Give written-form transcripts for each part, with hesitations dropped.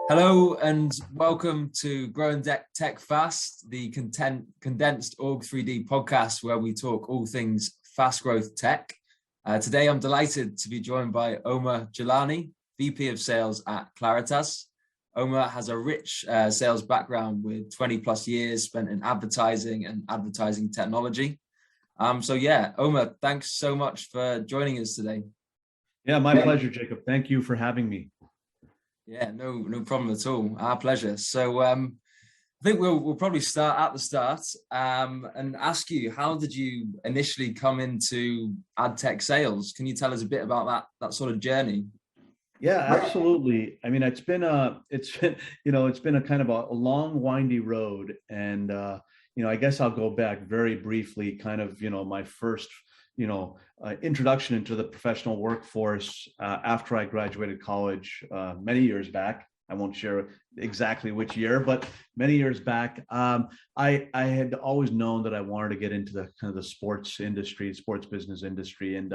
Hello and welcome to Growing Tech Fast, the condensed Org3D podcast where we talk all things fast growth tech. Today I'm delighted to be joined by Omer Jilani, VP of Sales at Claritas. Omer has a rich sales background with 20 plus years spent in advertising and advertising technology. Omer, thanks so much for joining us today. Yeah, my pleasure, Jacob. Thank you for having me. Yeah, no problem at all. Our pleasure. So I think we'll probably start at the start and ask you, how did you initially come into ad tech sales? Can you tell us a bit about that sort of journey? Yeah, absolutely. I mean, it's been a kind of a long, windy road, and I guess I'll go back very briefly. Kind of, my first introduction into the professional workforce after I graduated college many years back. I won't share exactly which year, but many years back, I had always known that I wanted to get into the kind of the sports industry, sports business industry, and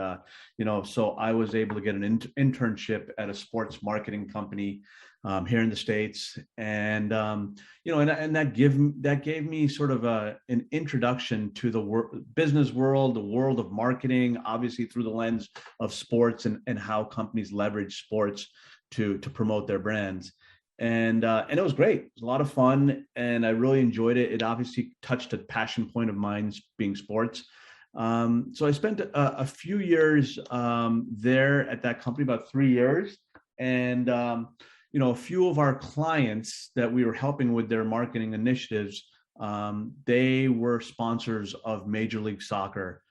so I was able to get an internship at a sports marketing company here in the States, and that gave me sort of an introduction to the business world, the world of marketing, obviously through the lens of sports and how companies leverage sports to promote their brands. And it was great. It was a lot of fun, and I really enjoyed it. It obviously touched a passion point of mine, being sports. So I spent a few years there at that company, about 3 years, and a few of our clients that we were helping with their marketing initiatives, they were sponsors of Major League Soccer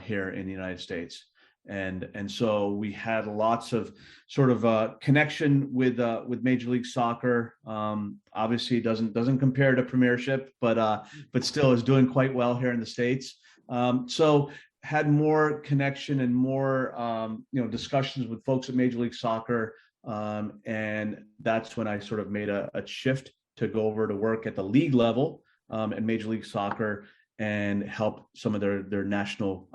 here in the United States. And so we had lots of sort of connection with Major League Soccer. Obviously doesn't compare to Premiership, but still is doing quite well here in the States. So had more connection and more discussions with folks at Major League Soccer, and that's when I sort of made a shift to go over to work at the league level at Major League Soccer and help some of their national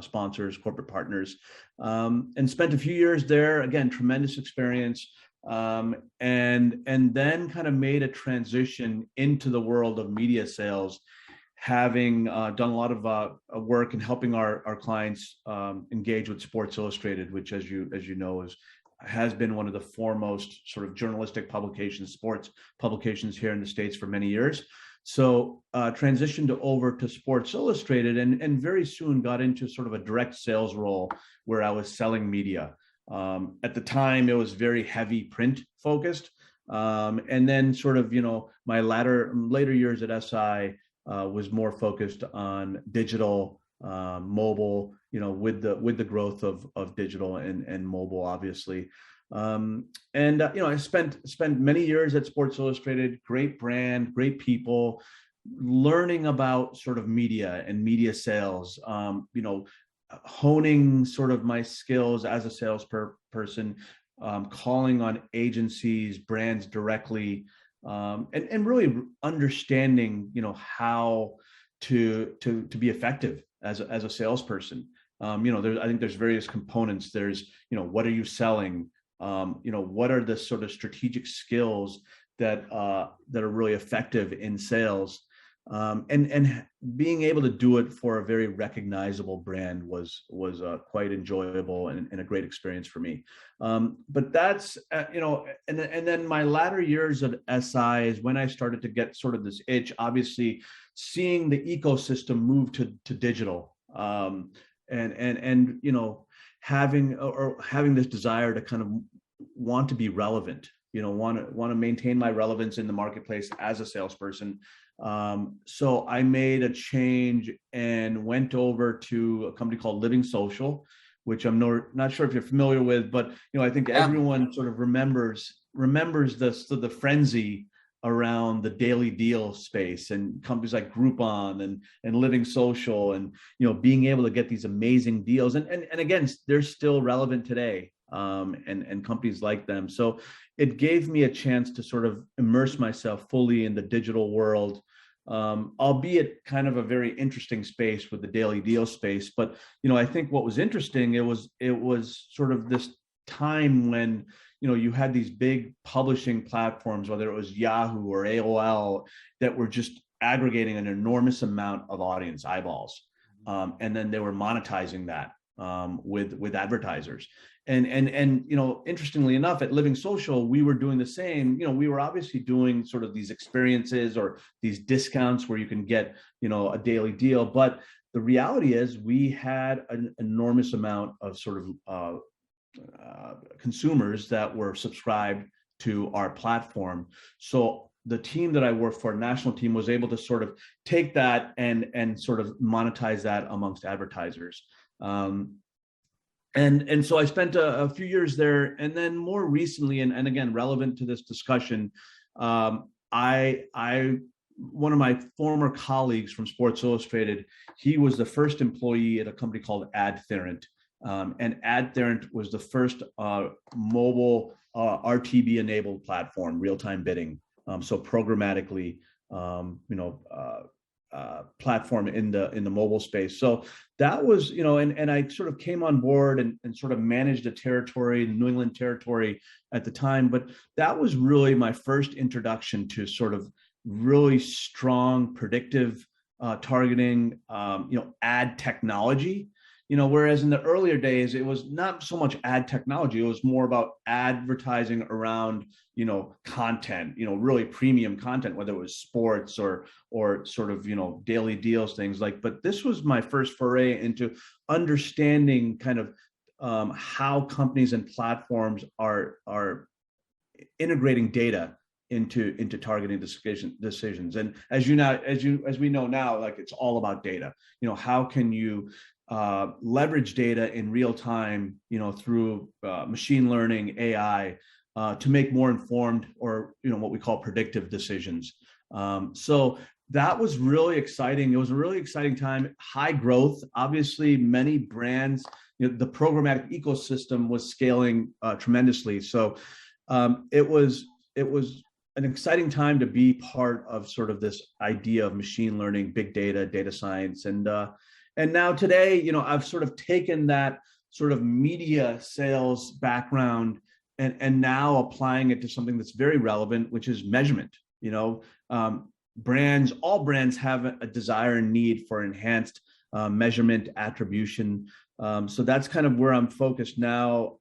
sponsors, corporate partners, and spent a few years there. Again, tremendous experience, and then kind of made a transition into the world of media sales, having done a lot of work in helping our clients engage with Sports Illustrated, which, as you know, has been one of the foremost sort of journalistic publications, sports publications here in the States for many years. So transitioned over to Sports Illustrated, and very soon got into sort of a direct sales role where I was selling media. At the time, it was very heavy print focused. And then sort of, my later years at SI was more focused on digital, mobile, with the growth of digital and mobile, obviously. I spent many years at Sports Illustrated, great brand, great people, learning about sort of media and media sales, honing sort of my skills as a salesperson, calling on agencies, brands directly, and really understanding, how to be effective as a salesperson. I think there's various components. There's, what are you selling? What are the sort of strategic skills that are really effective in sales, and being able to do it for a very recognizable brand was quite enjoyable and a great experience for me. But that's and then my latter years at SI is when I started to get sort of this itch, obviously seeing the ecosystem move to digital, and having this desire to kind of want to be relevant, want to maintain my relevance in the marketplace as a salesperson. So I made a change and went over to a company called Living Social, which I'm not sure if you're familiar with, but I think everyone sort of remembers the frenzy around the daily deal space and companies like Groupon and Living Social, and being able to get these amazing deals, and again, they're still relevant today, and companies like them. So it gave me a chance to sort of immerse myself fully in the digital world, albeit kind of a very interesting space with the daily deal space. But I think what was interesting, it was sort of this time when, you had these big publishing platforms, whether it was Yahoo or AOL, that were just aggregating an enormous amount of audience eyeballs. And then they were monetizing that with advertisers. And interestingly enough, at Living Social, we were doing the same. We were obviously doing sort of these experiences or these discounts where you can get, a daily deal. But the reality is we had an enormous amount of sort of consumers that were subscribed to our platform. So the team that I work for, national team, was able to sort of take that and sort of monetize that amongst advertisers. And so I spent a few years there, and then more recently, and again, relevant to this discussion, one of my former colleagues from Sports Illustrated, he was the first employee at a company called AdTherent. And AdTherent was the first mobile RTB-enabled platform, real-time bidding. So programmatically, platform in the mobile space. So that was, and I sort of came on board and sort of managed a territory, the New England territory at the time. But that was really my first introduction to sort of really strong predictive targeting, ad technology. Whereas in the earlier days, it was not so much ad technology, it was more about advertising around, content, really premium content, whether it was sports or sort of, daily deals, things like. But this was my first foray into understanding kind of how companies and platforms are integrating data into targeting decisions. And as we know now, like, it's all about data. How can you leverage data in real time, through machine learning, AI, to make more informed or, what we call predictive decisions. So that was really exciting. It was a really exciting time, high growth. Obviously, many brands, the programmatic ecosystem was scaling tremendously. So it was an exciting time to be part of sort of this idea of machine learning, big data, data science. And now today, I've sort of taken that sort of media sales background and now applying it to something that's very relevant, which is measurement. All brands have a desire and need for enhanced measurement, attribution. So that's kind of where I'm focused now.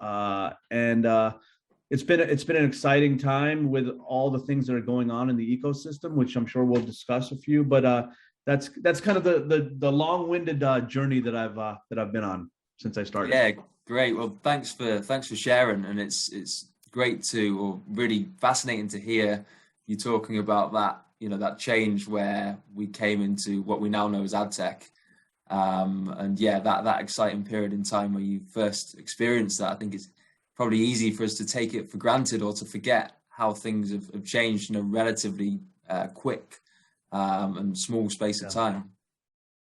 It's been an exciting time with all the things that are going on in the ecosystem, which I'm sure we'll discuss a few. But that's kind of the long-winded journey that I've been on since I started. Yeah, great. Well, thanks for sharing, and it's great or really fascinating to hear you talking about that. That change where we came into what we now know as ad tech, and yeah, that exciting period in time where you first experienced that. I think it's probably easy for us to take it for granted or to forget how things have changed in a relatively quick and small space of time.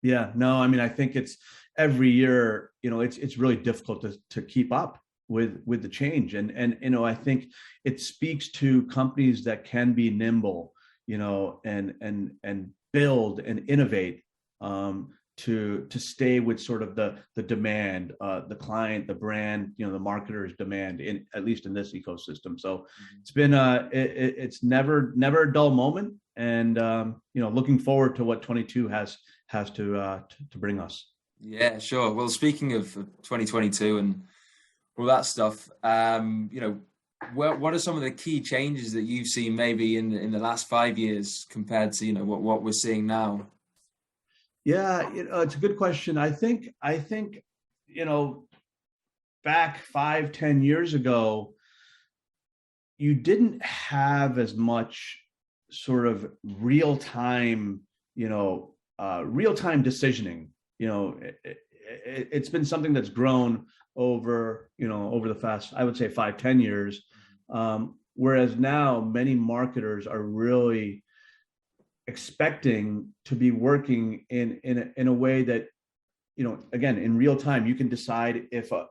Yeah, no, I mean, I think it's every year, it's really difficult to keep up with the change. And I think it speaks to companies that can be nimble, and build and innovate to stay with sort of the demand, the client, the brand, the marketer's demand, at least in this ecosystem. So it's been it's never a dull moment, and looking forward to what 22 has to bring us. Yeah, sure. Well, speaking of 2022 and all that stuff, what are some of the key changes that you've seen maybe in the last 5 years compared to what we're seeing now? Yeah, it's a good question. I think back 5-10 years ago, you didn't have as much sort of real-time decisioning. It's been something that's grown over the past, I would say, 5-10 years. Whereas now many marketers are really expecting to be working in a way that, again, in real time, you can decide if a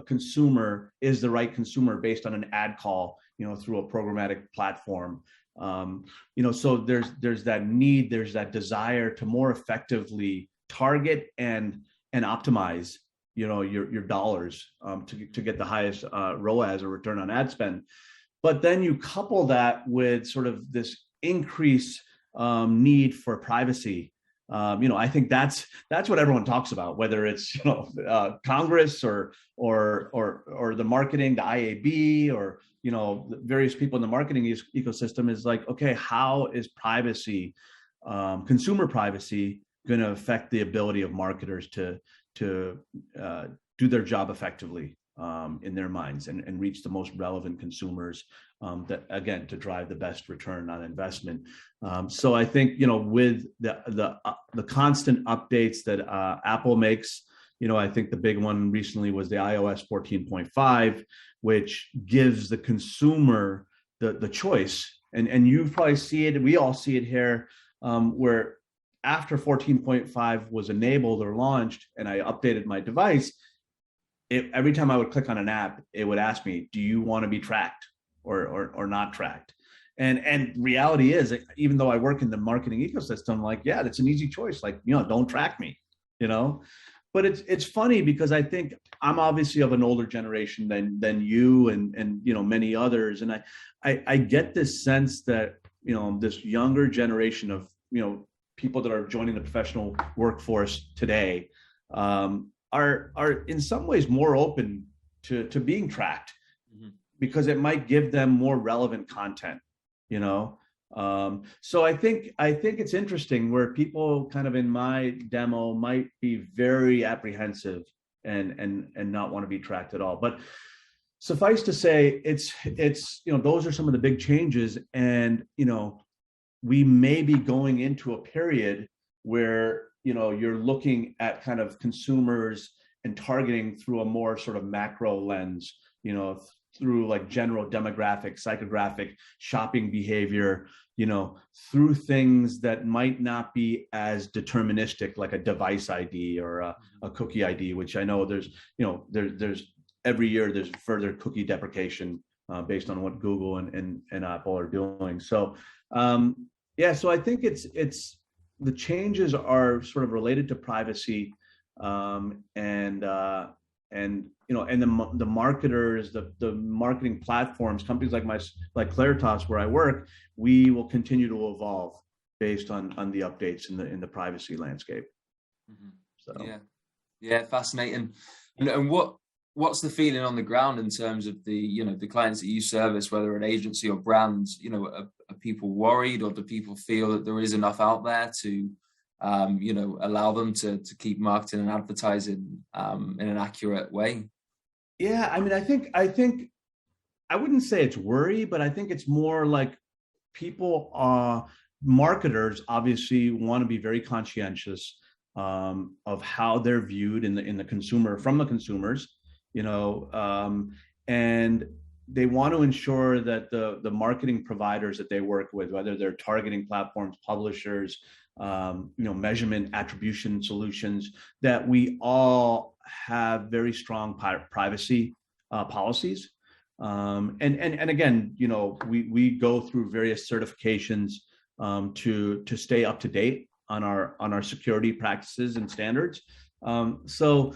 consumer is the right consumer based on an ad call, through a programmatic platform. So there's that need, there's that desire to more effectively target and optimize your dollars to get the highest ROAS, or return on ad spend. But then you couple that with sort of this increased need for privacy. I think that's what everyone talks about, whether it's Congress or the marketing, the IAB, or the various people in the marketing ecosystem, is like, okay, how is privacy, consumer privacy, going to affect the ability of marketers to do their job effectively in their minds, and reach the most relevant consumers, that, again, to drive the best return on investment. So I think, with the constant updates that Apple makes, I think the big one recently was the iOS 14.5, which gives the consumer the choice. And you probably see it, we all see it here, where after 14.5 was enabled or launched, and I updated my device, every time I would click on an app, it would ask me, do you want to be tracked or not tracked? And reality is, even though I work in the marketing ecosystem, like, yeah, that's an easy choice. Like, don't track me, But it's funny, because I think I'm obviously of an older generation than you and many others. And I get this sense that, this younger generation of, people that are joining the professional workforce today, are in some ways more open to being tracked, because it might give them more relevant content, So I think it's interesting, where people kind of in my demo might be very apprehensive and not want to be tracked at all. But suffice to say, it's those are some of the big changes, and we may be going into a period where you're looking at kind of consumers and targeting through a more sort of macro lens, through like general demographic, psychographic, shopping behavior, through things that might not be as deterministic, like a device ID or a cookie ID, which I know there's every year there's further cookie deprecation based on what Google and Apple are doing. So so I think it's the changes are sort of related to privacy, and the marketers, the marketing platforms, companies like Claritas, where I work, we will continue to evolve based on the updates in the privacy landscape. So yeah, fascinating. And what's the feeling on the ground in terms of the clients that you service, whether an agency or brands? Are people worried, or do people feel that there is enough out there to allow them to keep marketing and advertising in an accurate way? Yeah, I mean, I think I wouldn't say it's worry, but I think it's more like people, marketers obviously want to be very conscientious of how they're viewed in the consumer, from the consumers, and they want to ensure that the marketing providers that they work with, whether they're targeting platforms, publishers, measurement, attribution solutions, that we all have very strong privacy policies. And again, we go through various certifications to stay up to date on our security practices and standards. So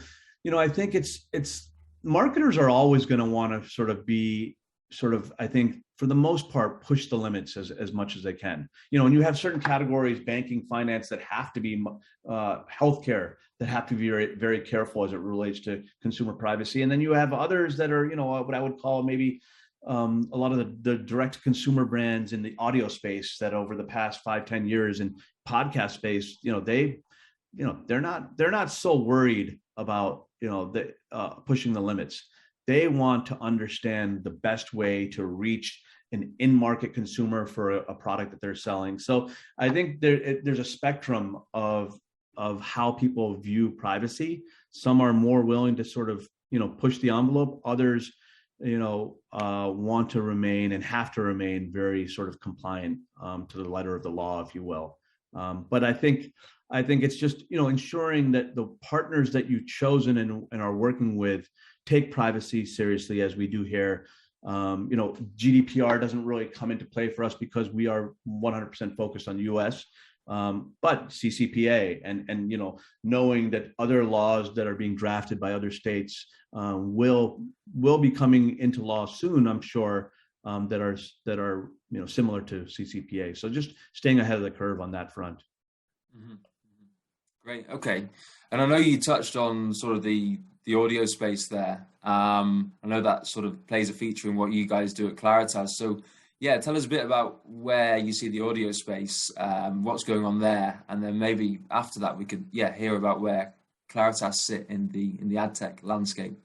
I think it's marketers are always going to want to sort of be I think, for the most part, push the limits as much as they can. And you have certain categories, banking, finance, that have to be, healthcare, that have to be very, very careful as it relates to consumer privacy. And then you have others that are, what I would call maybe a lot of the direct consumer brands in the audio space, that over the past 5-10 years in podcast space, they're not so worried about, pushing the limits. They want to understand the best way to reach an in-market consumer for a product that they're selling. So I think there's a spectrum of how people view privacy. Some are more willing to sort of, push the envelope. Others, want to remain and have to remain very sort of compliant to the letter of the law, if you will. But I think it's just, ensuring that the partners that you've chosen and are working with take privacy seriously, as we do here. GDPR doesn't really come into play for us, because we are 100% focused on US. but CCPA and knowing that other laws that are being drafted by other states will be coming into law soon, I'm sure, that are similar to CCPA. So just staying ahead of the curve on that front. Mm-hmm. Great. Okay. And I know you touched on sort of the audio space there. I know that sort of plays a feature in what you guys do at Claritas. So yeah, tell us a bit about where you see the audio space, what's going on there, and then maybe after that we could hear about where Claritas sit in the ad tech landscape.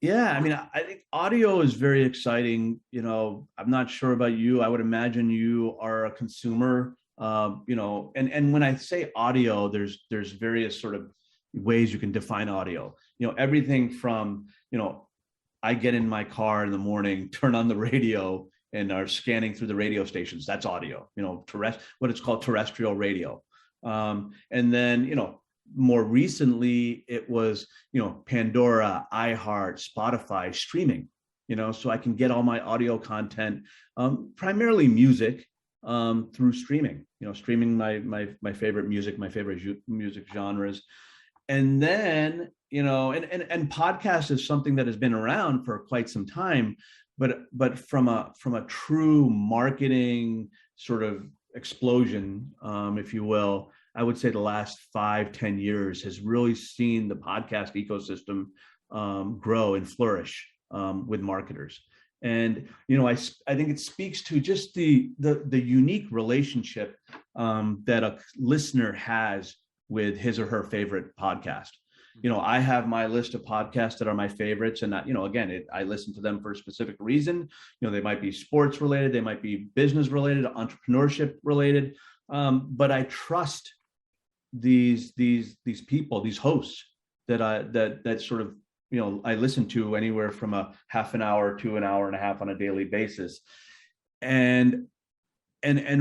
Yeah, I mean, I think audio is very exciting. I'm not sure about you. I would imagine you are a consumer. And when I say audio, there's various sort of ways you can define audio. Everything from I get in my car in the morning, turn on the radio, and are scanning through the radio stations. That's audio. What it's called terrestrial radio. And then more recently it was Pandora, iHeart, Spotify, streaming. So I can get all my audio content, primarily music, through streaming. Streaming my favorite music, my favorite music genres. And then and podcast is something that has been around for quite some time, but from a true marketing sort of explosion, if you will, I would say the last 5-10 years has really seen the podcast ecosystem grow and flourish with marketers. And I think it speaks to just the unique relationship that a listener has with his or her favorite podcast. I have my list of podcasts that are my favorites, and again, I listen to them for a specific reason. They might be sports related, they might be business related, entrepreneurship related, but I trust these people, these hosts that sort of I listen to anywhere from a half an hour to an hour and a half on a daily basis, and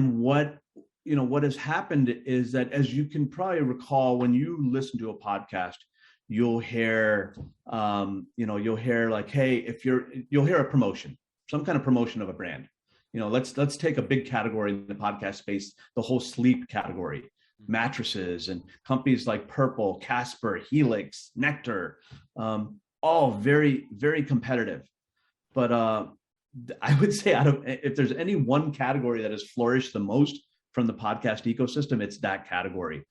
what has happened is that, as you can probably recall, when you listen to a podcast, you'll hear like, hey, you'll hear a promotion, some kind of promotion of a brand. Let's take a big category in the podcast space, the whole sleep category, mattresses, and companies like Purple, Casper, Helix, Nectar, all very, very competitive. But I would say, if there's any. category that has flourished the most from the podcast ecosystem, it's that category.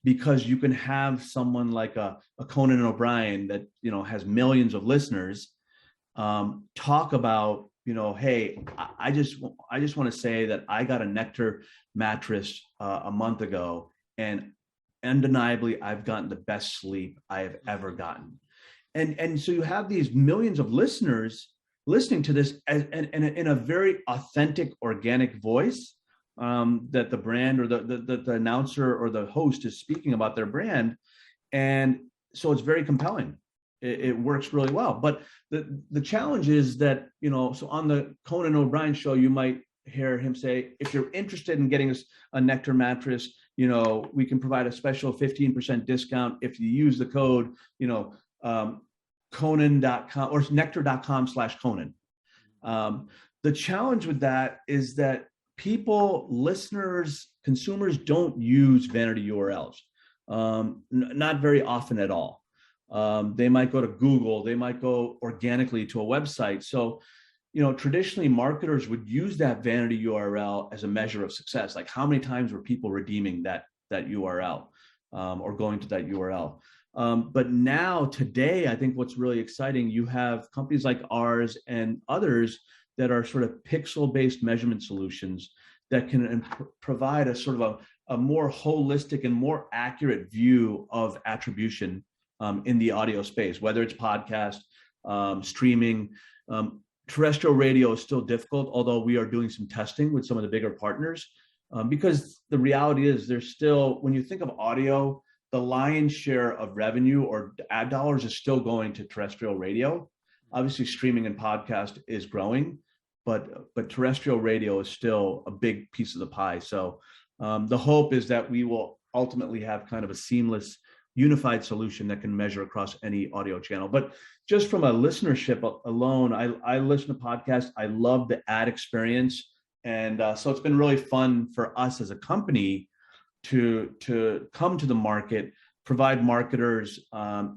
Because you can have someone like a Conan O'Brien that has millions of listeners talk about hey, I just want to say that I got a Nectar mattress a month ago, and undeniably I've gotten the best sleep I have ever gotten. And so you have these millions of listeners listening to this in a very authentic, organic voice, that the brand or the announcer or the host is speaking about their brand. And so it's very compelling. It works really well. But the challenge is that, so on the Conan O'Brien show, you might hear him say, if you're interested in getting a Nectar mattress, we can provide a special 15% discount if you use the code, Conan.com or nectar.com/Conan. The challenge with that is that listeners, consumers don't use vanity URLs, not very often at all. They might go to Google, they might go organically to a website. So, traditionally marketers would use that vanity URL as a measure of success. Like, how many times were people redeeming that URL or going to that URL? But now, today, I think what's really exciting, you have companies like ours and others that are sort of pixel-based measurement solutions that can provide a sort of a more holistic and more accurate view of attribution in the audio space, whether it's podcast, streaming. Terrestrial radio is still difficult, although we are doing some testing with some of the bigger partners, because the reality is there's still, when you think of audio, the lion's share of revenue or ad dollars is still going to terrestrial radio. Obviously, streaming and podcast is growing, but terrestrial radio is still a big piece of the pie. So the hope is that we will ultimately have kind of a seamless, unified solution that can measure across any audio channel. But just from a listenership alone, I listen to podcasts. I love the ad experience. And so it's been really fun for us as a company to come to the market, provide marketers,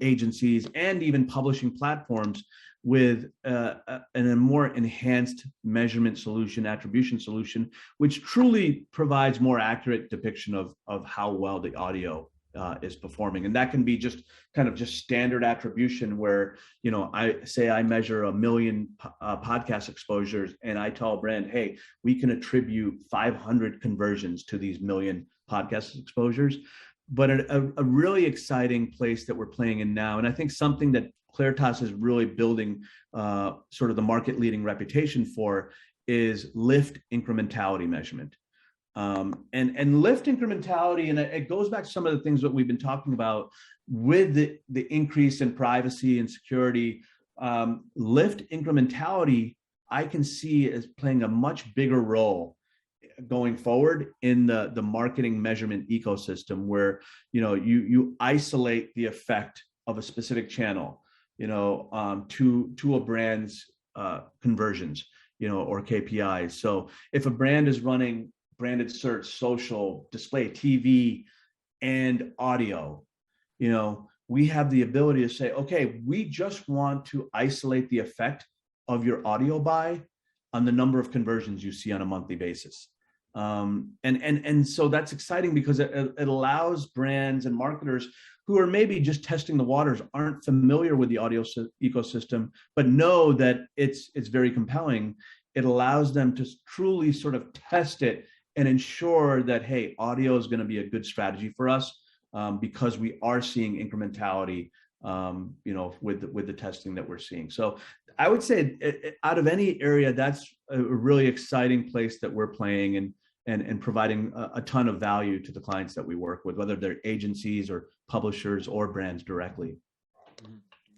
agencies, and even publishing platforms with a more enhanced measurement solution, attribution solution, which truly provides more accurate depiction of how well the audio is performing. And that can be just standard attribution where, I measure 1 million podcast exposures, and I tell a brand, hey, we can attribute 500 conversions to these 1 million podcast exposures. But a really exciting place that we're playing in now, and I think something that Claritas is really building sort of the market leading reputation for, is lift incrementality measurement. And lift incrementality, and it goes back to some of the things that we've been talking about with the increase in privacy and security. Lift incrementality, I can see as playing a much bigger role going forward in the marketing measurement ecosystem, where you isolate the effect of a specific channel to a brand's conversions or KPIs. So if a brand is running branded search, social, display, TV, and audio, we have the ability to say, okay, we just want to isolate the effect of your audio buy on the number of conversions you see on a monthly basis. And so that's exciting because it allows brands and marketers who are maybe just testing the waters, aren't familiar with the audio ecosystem, but know that it's very compelling. It allows them to truly sort of test it and ensure that, hey, audio is going to be a good strategy for us because we are seeing incrementality, with the testing that we're seeing. So I would say out of any area, that's a really exciting place that we're playing and providing a ton of value to the clients that we work with, whether they're agencies or publishers or brands directly.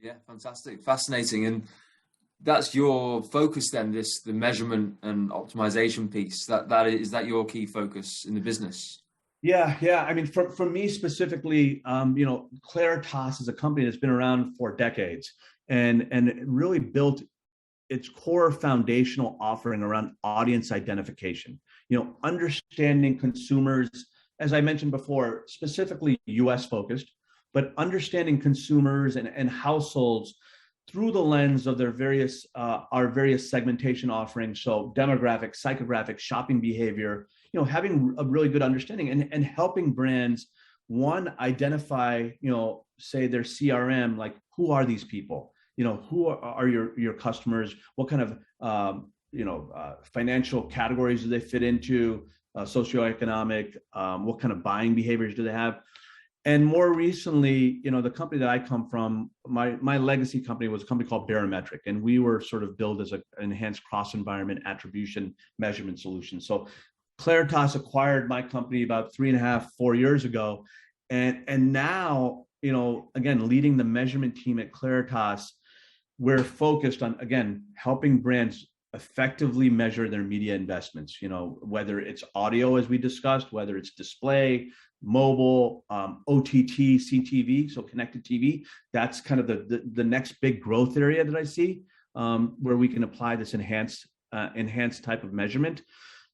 Yeah, fantastic, fascinating. And that's your focus then, the measurement and optimization piece. Is that your key focus in the business? Yeah. I mean, for me specifically, Claritas is a company that's been around for decades and it really built its core foundational offering around audience identification, understanding consumers, as I mentioned before, specifically US focused, but understanding consumers and households through the lens of our various segmentation offerings. So demographic, psychographic, shopping behavior, having a really good understanding and helping brands, one, identify, say their CRM, like who are these people? Who are your customers? What kind of, financial categories do they fit into? Socioeconomic, what kind of buying behaviors do they have? And more recently, the company that I come from, my legacy company was a company called Barometric, and we were sort of billed as an enhanced cross-environment attribution measurement solution. So Claritas acquired my company about 3.5, 4 years ago. And now, again, leading the measurement team at Claritas, we're focused on, again, helping brands effectively measure their media investments, whether it's audio, as we discussed, whether it's display, mobile, OTT, CTV, so connected TV. That's kind of the next big growth area that I see, where we can apply this enhanced type of measurement.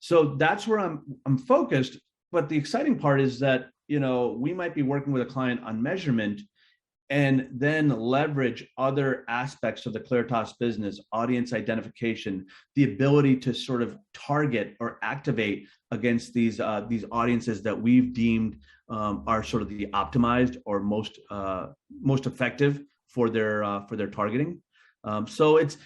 So that's where I'm focused. But the exciting part is that, we might be working with a client on measurement and then leverage other aspects of the Claritas business, audience identification, the ability to sort of target or activate against these audiences that we've deemed are sort of the optimized or most effective for their targeting. So it's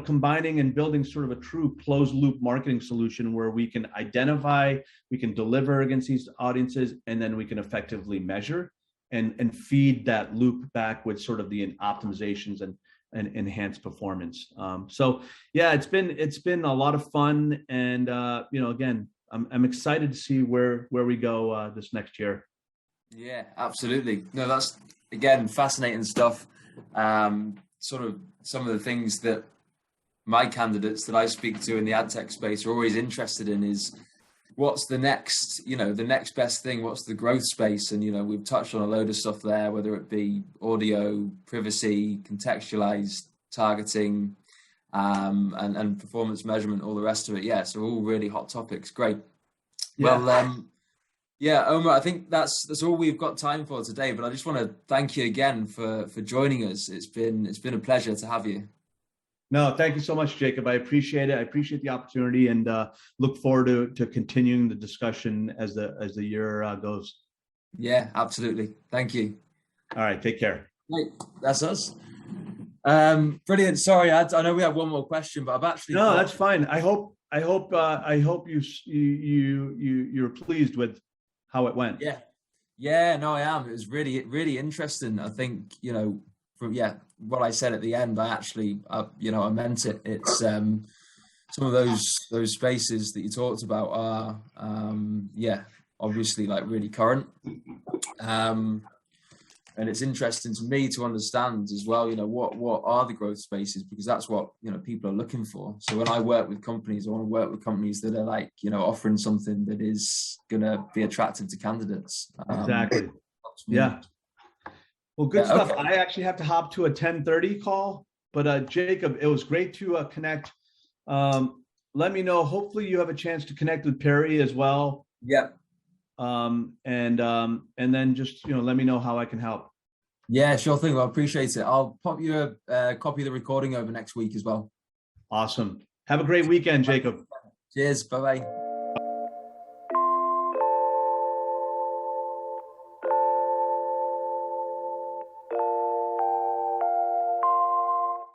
combining and building sort of a true closed loop marketing solution where we can identify, we can deliver against these audiences, and then we can effectively measure and feed that loop back with sort of the optimizations and enhanced performance. So yeah, it's been a lot of fun, and again, I'm excited to see where we go this next year. Yeah, absolutely. No, that's again fascinating stuff. Sort of some of the things that my candidates that I speak to in the ad tech space are always interested in is what's the next best thing, what's the growth space? And, we've touched on a load of stuff there, whether it be audio, privacy, contextualized targeting, and performance measurement, all the rest of it. Yeah, so all really hot topics. Great. Yeah. Well, Yeah, Omer, I think that's all we've got time for today. But I just want to thank you again for joining us. It's been a pleasure to have you. No, thank you so much, Jacob. I appreciate it. I appreciate the opportunity, and look forward to continuing the discussion as the year goes. Yeah, absolutely. Thank you. All right, take care. Right, that's us. Brilliant. Sorry, I know we have one more question, but I've actually that's fine. I hope you're pleased with how it went. Yeah. No, I am. It was really interesting. I think from what I said at the end, I actually I meant it. It's some of those spaces that you talked about are obviously like really current. And it's interesting to me to understand as well, what are the growth spaces, because that's what, people are looking for. So when I work with companies, I want to work with companies that are like, offering something that is going to be attractive to candidates. Exactly. Yeah. Well, good stuff. Okay. I actually have to hop to a 10:30 call, but Jacob, it was great to connect. Let me know. Hopefully you have a chance to connect with Perry as well. Yeah. And then just let me know how I can help. Yeah, sure thing. Well, I appreciate it. I'll pop you a copy of the recording over next week as well. Awesome. Have a great weekend, Jacob. Cheers. Bye-bye.